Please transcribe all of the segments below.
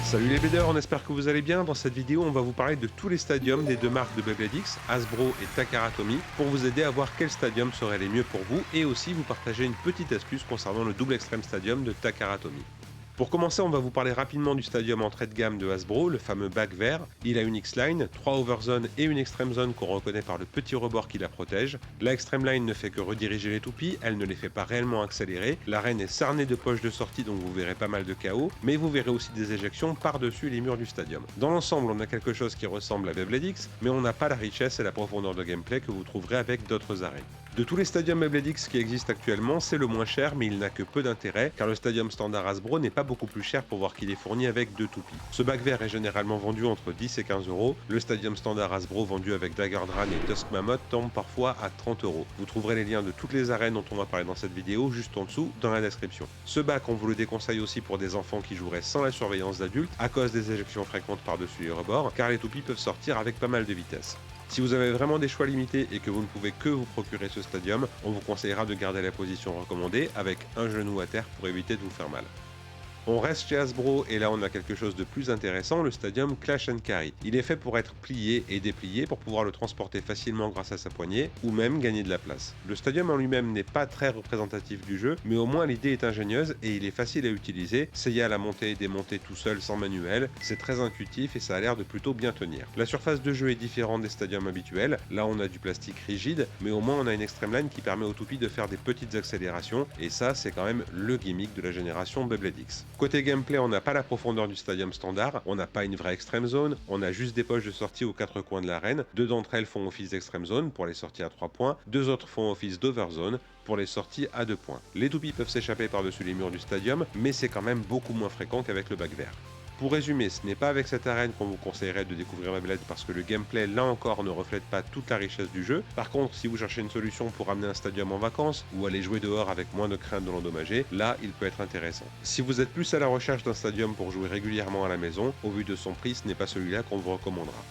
Salut les bladers, on espère que vous allez bien. Dans cette vidéo, on va vous parler de tous les stadiums des deux marques de Beyblade X, Hasbro et Takara Tomy, pour vous aider à voir quel stadium serait les mieux pour vous et aussi vous partager une petite astuce concernant le double extreme stadium de Takara Tomy. Pour commencer, on va vous parler rapidement du stadium entrée de gamme de Hasbro, le fameux bac vert. Il a une X-Line, 3 overzones et une Extreme Zone qu'on reconnaît par le petit rebord qui la protège. La Extreme Line ne fait que rediriger les toupies, elle ne les fait pas réellement accélérer. L'arène est cernée de poches de sortie donc vous verrez pas mal de chaos, mais vous verrez aussi des éjections par-dessus les murs du stadium. Dans l'ensemble, on a quelque chose qui ressemble à Beyblade X, mais on n'a pas la richesse et la profondeur de gameplay que vous trouverez avec d'autres arènes. De tous les stadiums Beyblade X qui existent actuellement, c'est le moins cher, mais il n'a que peu d'intérêt, car le stadium standard Hasbro n'est pas beaucoup plus cher pour voir qu'il est fourni avec deux toupies. Ce bac vert est généralement vendu entre 10 et 15 euros. Le stadium standard Hasbro vendu avec Dagger Dran et Tusk Mammoth tombe parfois à 30 euros. Vous trouverez les liens de toutes les arènes dont on va parler dans cette vidéo juste en dessous dans la description. Ce bac, on vous le déconseille aussi pour des enfants qui joueraient sans la surveillance d'adultes à cause des éjections fréquentes par-dessus les rebords, car les toupies peuvent sortir avec pas mal de vitesse. Si vous avez vraiment des choix limités et que vous ne pouvez que vous procurer ce stadium, on vous conseillera de garder la position recommandée avec un genou à terre pour éviter de vous faire mal. On reste chez Hasbro et là on a quelque chose de plus intéressant, le stadium Clash & Carry. Il est fait pour être plié et déplié pour pouvoir le transporter facilement grâce à sa poignée ou même gagner de la place. Le stadium en lui-même n'est pas très représentatif du jeu, mais au moins l'idée est ingénieuse et il est facile à utiliser. C'est à la montée et démonter tout seul sans manuel, c'est très intuitif et ça a l'air de plutôt bien tenir. La surface de jeu est différente des stadiums habituels, là on a du plastique rigide, mais au moins on a une Extreme Line qui permet aux toupies de faire des petites accélérations et ça c'est quand même le gimmick de la génération Beyblade X. Côté gameplay, on n'a pas la profondeur du stadium standard, on n'a pas une vraie Extreme Zone, on a juste des poches de sortie aux quatre coins de l'arène. Deux d'entre elles font office d'Extreme Zone pour les sorties à 3 points, deux autres font office d'Overzone pour les sorties à 2 points. Les toupies peuvent s'échapper par-dessus les murs du stadium, mais c'est quand même beaucoup moins fréquent qu'avec le bac vert. Pour résumer, ce n'est pas avec cette arène qu'on vous conseillerait de découvrir Beyblade parce que le gameplay, là encore, ne reflète pas toute la richesse du jeu. Par contre, si vous cherchez une solution pour amener un stadium en vacances ou aller jouer dehors avec moins de crainte de l'endommager, là, il peut être intéressant. Si vous êtes plus à la recherche d'un stadium pour jouer régulièrement à la maison, au vu de son prix, ce n'est pas celui-là qu'on vous recommandera.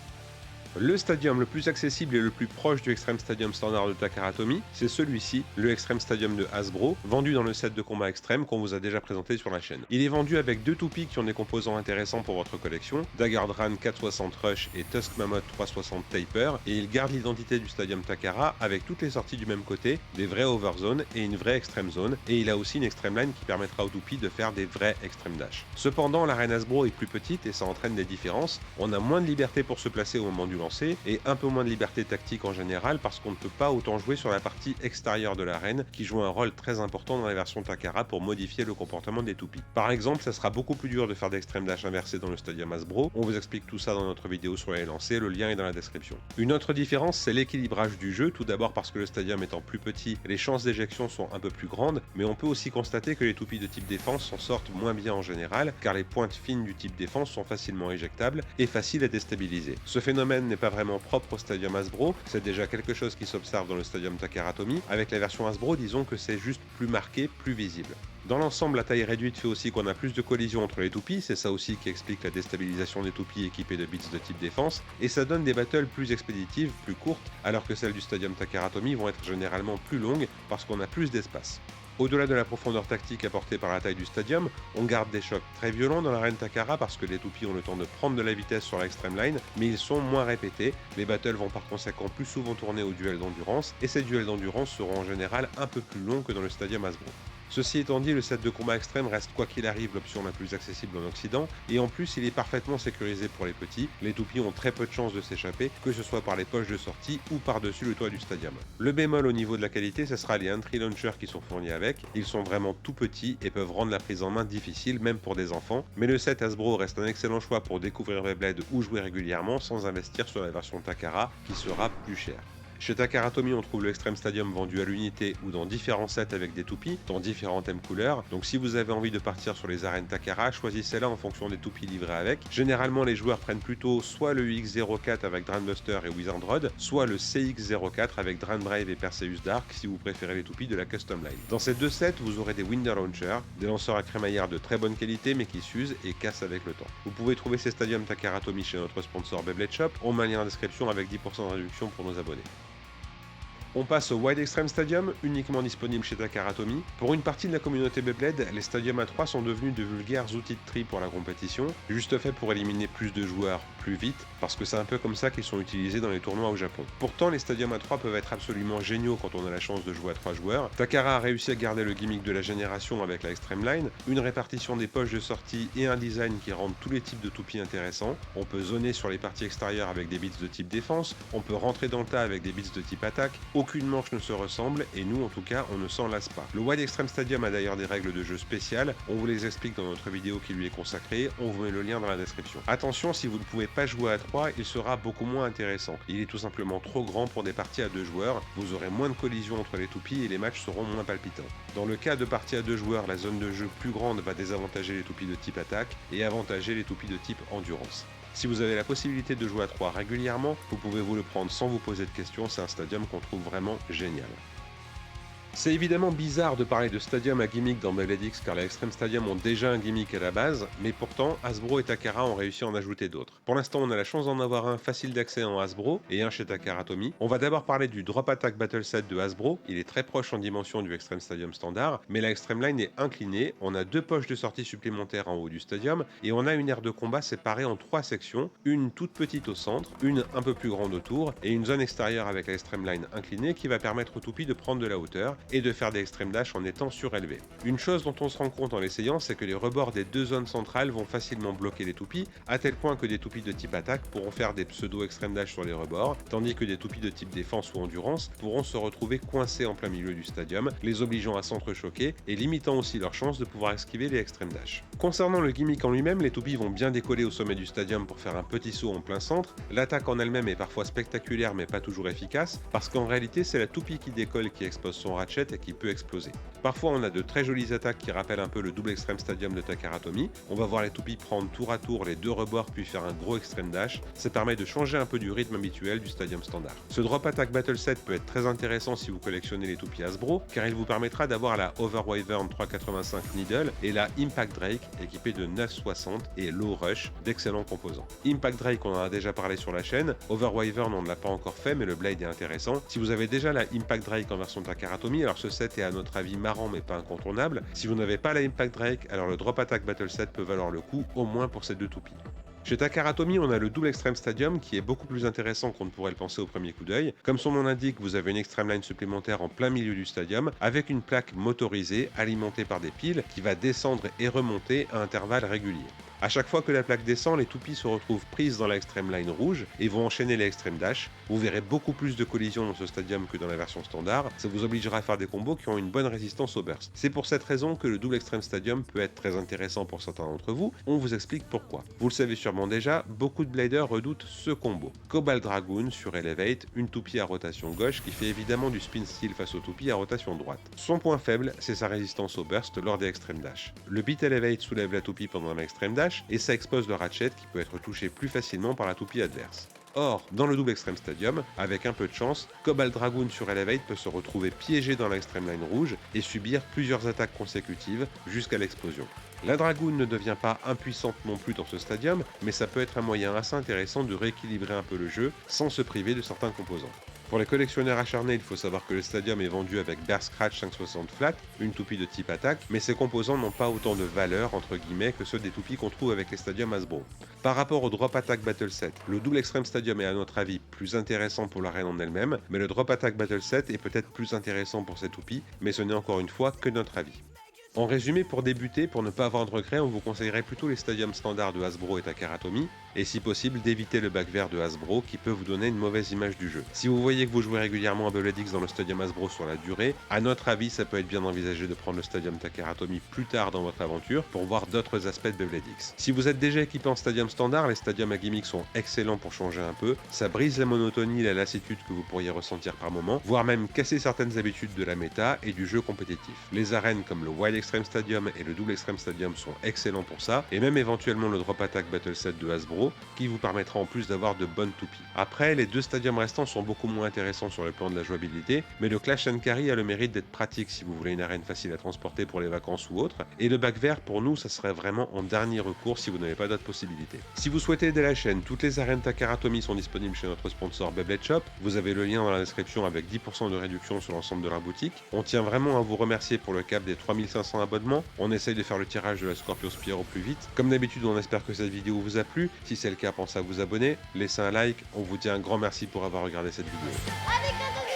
Le stadium le plus accessible et le plus proche du Extreme Stadium standard de Takara Tomy, c'est celui-ci, le Extreme Stadium de Hasbro, vendu dans le set de combat extrême qu'on vous a déjà présenté sur la chaîne. Il est vendu avec deux toupies qui ont des composants intéressants pour votre collection, Dagger Dran 460 Rush et Tusk Mammoth 360 Taper, et il garde l'identité du Stadium Takara avec toutes les sorties du même côté, des vrais Overzone et une vraie Extreme Zone, et il a aussi une Extreme Line qui permettra aux toupies de faire des vrais Extreme Dash. Cependant, l'arène Hasbro est plus petite et ça entraîne des différences, on a moins de liberté pour se placer au moment du lancer, et un peu moins de liberté tactique en général parce qu'on ne peut pas autant jouer sur la partie extérieure de l'arène qui joue un rôle très important dans la version Takara pour modifier le comportement des toupies. Par exemple, ça sera beaucoup plus dur de faire d'extrême dash inversé dans le stadium Hasbro, on vous explique tout ça dans notre vidéo sur les lancers, le lien est dans la description. Une autre différence, c'est l'équilibrage du jeu, tout d'abord parce que le stadium étant plus petit, les chances d'éjection sont un peu plus grandes, mais on peut aussi constater que les toupies de type défense s'en sortent moins bien en général, car les pointes fines du type défense sont facilement éjectables et faciles à déstabiliser. Ce phénomène n'est pas vraiment propre au stadium Hasbro, c'est déjà quelque chose qui s'observe dans le stadium Takara Tomy. Avec la version Hasbro, disons que c'est juste plus marqué, plus visible. Dans l'ensemble, la taille réduite fait aussi qu'on a plus de collisions entre les toupies, c'est ça aussi qui explique la déstabilisation des toupies équipées de bits de type défense, et ça donne des battles plus expéditives, plus courtes, alors que celles du stadium Takara Tomy vont être généralement plus longues parce qu'on a plus d'espace. Au-delà de la profondeur tactique apportée par la taille du stadium, on garde des chocs très violents dans l'arène Takara parce que les toupies ont le temps de prendre de la vitesse sur l'extreme line, mais ils sont moins répétés, les battles vont par conséquent plus souvent tourner aux duels d'endurance, et ces duels d'endurance seront en général un peu plus longs que dans le stadium Hasbro. Ceci étant dit, le set de combat extrême reste quoi qu'il arrive l'option la plus accessible en Occident, et en plus il est parfaitement sécurisé pour les petits, les toupies ont très peu de chances de s'échapper, que ce soit par les poches de sortie ou par-dessus le toit du stadium. Le bémol au niveau de la qualité, ce sera les entry launchers qui sont fournis avec, ils sont vraiment tout petits et peuvent rendre la prise en main difficile même pour des enfants, mais le set Hasbro reste un excellent choix pour découvrir Beyblade ou jouer régulièrement sans investir sur la version Takara qui sera plus chère. Chez Takara Tomy, on trouve le Extreme Stadium vendu à l'unité ou dans différents sets avec des toupies, dans différents thèmes couleurs. Donc si vous avez envie de partir sur les arènes Takara, choisissez-la en fonction des toupies livrées avec. Généralement, les joueurs prennent plutôt soit le UX04 avec Dranbuster et Wizard Rod, soit le CX04 avec Dran Brave et Perseus Dark si vous préférez les toupies de la Custom Line. Dans ces deux sets, vous aurez des Winder Launchers, des lanceurs à crémaillère de très bonne qualité mais qui s'usent et cassent avec le temps. Vous pouvez trouver ces stadiums Takara Tomy chez notre sponsor Beyblade Shop, on met un lien en description avec 10% de réduction pour nos abonnés. On passe au Wild Extreme Stadium, uniquement disponible chez Takara Tomy. Pour une partie de la communauté Beyblade, les stadiums A3 sont devenus de vulgaires outils de tri pour la compétition, juste fait pour éliminer plus de joueurs plus vite, parce que c'est un peu comme ça qu'ils sont utilisés dans les tournois au Japon. Pourtant, les stadiums A3 peuvent être absolument géniaux quand on a la chance de jouer à 3 joueurs. Takara a réussi à garder le gimmick de la génération avec la Extreme Line, une répartition des poches de sortie et un design qui rendent tous les types de toupies intéressants. On peut zoner sur les parties extérieures avec des bits de type défense, on peut rentrer dans le tas avec des bits de type attaque. Aucune manche ne se ressemble et nous en tout cas on ne s'en lasse pas. Le Wild Extreme Stadium a d'ailleurs des règles de jeu spéciales, on vous les explique dans notre vidéo qui lui est consacrée, on vous met le lien dans la description. Attention, si vous ne pouvez pas jouer à 3, il sera beaucoup moins intéressant. Il est tout simplement trop grand pour des parties à 2 joueurs, vous aurez moins de collisions entre les toupies et les matchs seront moins palpitants. Dans le cas de parties à 2 joueurs, la zone de jeu plus grande va désavantager les toupies de type attaque et avantager les toupies de type endurance. Si vous avez la possibilité de jouer à 3 régulièrement, vous pouvez vous le prendre sans vous poser de questions, c'est un stadium qu'on trouve vraiment génial. C'est évidemment bizarre de parler de stadium à gimmick dans Beyblade X car les Extreme Stadium ont déjà un gimmick à la base, mais pourtant Hasbro et Takara ont réussi à en ajouter d'autres. Pour l'instant on a la chance d'en avoir un facile d'accès en Hasbro et un chez Takara Tomy. On va d'abord parler du Drop Attack Battle Set de Hasbro, il est très proche en dimension du Extreme Stadium standard, mais la Extreme Line est inclinée, on a 2 poches de sortie supplémentaires en haut du stadium et on a une aire de combat séparée en 3 sections, une toute petite au centre, une un peu plus grande autour et une zone extérieure avec la Extreme Line inclinée qui va permettre aux toupies de prendre de la hauteur et de faire des extreme dash en étant surélevé. Une chose dont on se rend compte en l'essayant, c'est que les rebords des 2 zones centrales vont facilement bloquer les toupies, à tel point que des toupies de type attaque pourront faire des pseudo extreme dash sur les rebords, tandis que des toupies de type défense ou endurance pourront se retrouver coincées en plein milieu du stadium, les obligeant à s'entrechoquer et limitant aussi leur chance de pouvoir esquiver les extreme dash. Concernant le gimmick en lui-même, les toupies vont bien décoller au sommet du stadium pour faire un petit saut en plein centre. L'attaque en elle-même est parfois spectaculaire mais pas toujours efficace, parce qu'en réalité c'est la toupie qui décolle qui expose son ratchet et qui peut exploser. Parfois on a de très jolies attaques qui rappellent un peu le double extreme stadium de Takara Tomy. On va voir les toupies prendre tour à tour les 2 rebords puis faire un gros extreme dash. Ça permet de changer un peu du rythme habituel du stadium standard. Ce Drop Attack Battle Set peut être très intéressant si vous collectionnez les toupies Hasbro, car il vous permettra d'avoir la Over Wyvern 385 Needle et la Impact Drake équipée de 960 et Low Rush, d'excellents composants. Impact Drake on en a déjà parlé sur la chaîne, Over Wyvern on ne l'a pas encore fait mais le blade est intéressant. Si vous avez déjà la Impact Drake en version Takara Tomy, alors ce set est à notre avis marrant mais pas incontournable. Si vous n'avez pas la Impact Drake, alors le Drop Attack Battle Set peut valoir le coup, au moins pour ces 2 toupies. Chez Takara Tomy, on a le double Extreme Stadium qui est beaucoup plus intéressant qu'on ne pourrait le penser au premier coup d'œil. Comme son nom l'indique, vous avez une Extreme Line supplémentaire en plein milieu du stadium avec une plaque motorisée alimentée par des piles qui va descendre et remonter à intervalles réguliers. À chaque fois que la plaque descend, les toupies se retrouvent prises dans la Extreme Line rouge et vont enchaîner les Extreme Dash. Vous verrez beaucoup plus de collisions dans ce stadium que dans la version standard, ça vous obligera à faire des combos qui ont une bonne résistance au burst. C'est pour cette raison que le double Extreme Stadium peut être très intéressant pour certains d'entre vous, on vous explique pourquoi. Vous le savez sûrement déjà, beaucoup de bladers redoutent ce combo. Cobalt Dragoon sur Elevate, une toupie à rotation gauche qui fait évidemment du spin steel face aux toupies à rotation droite. Son point faible, c'est sa résistance au burst lors des Extreme Dash. Le beat Elevate soulève la toupie pendant l'Extreme Dash et ça expose le ratchet qui peut être touché plus facilement par la toupie adverse. Or, dans le double Extreme Stadium, avec un peu de chance, Cobalt Dragoon sur Elevate peut se retrouver piégé dans la Extreme Line rouge et subir plusieurs attaques consécutives jusqu'à l'explosion. La Dragoon ne devient pas impuissante non plus dans ce stadium, mais ça peut être un moyen assez intéressant de rééquilibrer un peu le jeu sans se priver de certains composants. Pour les collectionneurs acharnés, il faut savoir que le stadium est vendu avec Bear Scratch 560 Flat, une toupie de type attaque, mais ces composants n'ont pas autant de valeur entre guillemets que ceux des toupies qu'on trouve avec les stadiums Hasbro. Par rapport au Drop Attack Battle Set, le double Extreme Stadium est à notre avis plus intéressant pour l'arène en elle-même, mais le Drop Attack Battle Set est peut-être plus intéressant pour ces toupies, mais ce n'est encore une fois que notre avis. En résumé, pour débuter, pour ne pas avoir de regrets, on vous conseillerait plutôt les stadiums standards de Hasbro et Takara Tomy, et si possible d'éviter le bac vert de Hasbro qui peut vous donner une mauvaise image du jeu. Si vous voyez que vous jouez régulièrement à Beyblade X dans le stadium Hasbro sur la durée, à notre avis ça peut être bien envisagé de prendre le stadium Takara Tomy plus tard dans votre aventure pour voir d'autres aspects de Beyblade X. Si vous êtes déjà équipé en stadium standard, les stadiums à gimmick sont excellents pour changer un peu, ça brise la monotonie et la lassitude que vous pourriez ressentir par moment, voire même casser certaines habitudes de la méta et du jeu compétitif. Les arènes comme le Wild Extreme Stadium et le double Extreme Stadium sont excellents pour ça, et même éventuellement le Drop Attack Battle Set de Hasbro, qui vous permettra en plus d'avoir de bonnes toupies. Après, les 2 stadiums restants sont beaucoup moins intéressants sur le plan de la jouabilité, mais le Clash and Carry a le mérite d'être pratique si vous voulez une arène facile à transporter pour les vacances ou autre, et le bac vert pour nous ça serait vraiment en dernier recours si vous n'avez pas d'autres possibilités. Si vous souhaitez aider la chaîne, toutes les arènes Takaratomi sont disponibles chez notre sponsor Beyblade Shop, vous avez le lien dans la description avec 10% de réduction sur l'ensemble de la boutique. On tient vraiment à vous remercier pour le cap des 3500 abonnements, on essaye de faire le tirage de la Scorpio Spear au plus vite. Comme d'habitude, on espère que cette vidéo vous a plu, si c'est le cas pensez à vous abonner, laissez un like, on vous dit un grand merci pour avoir regardé cette vidéo. Avec un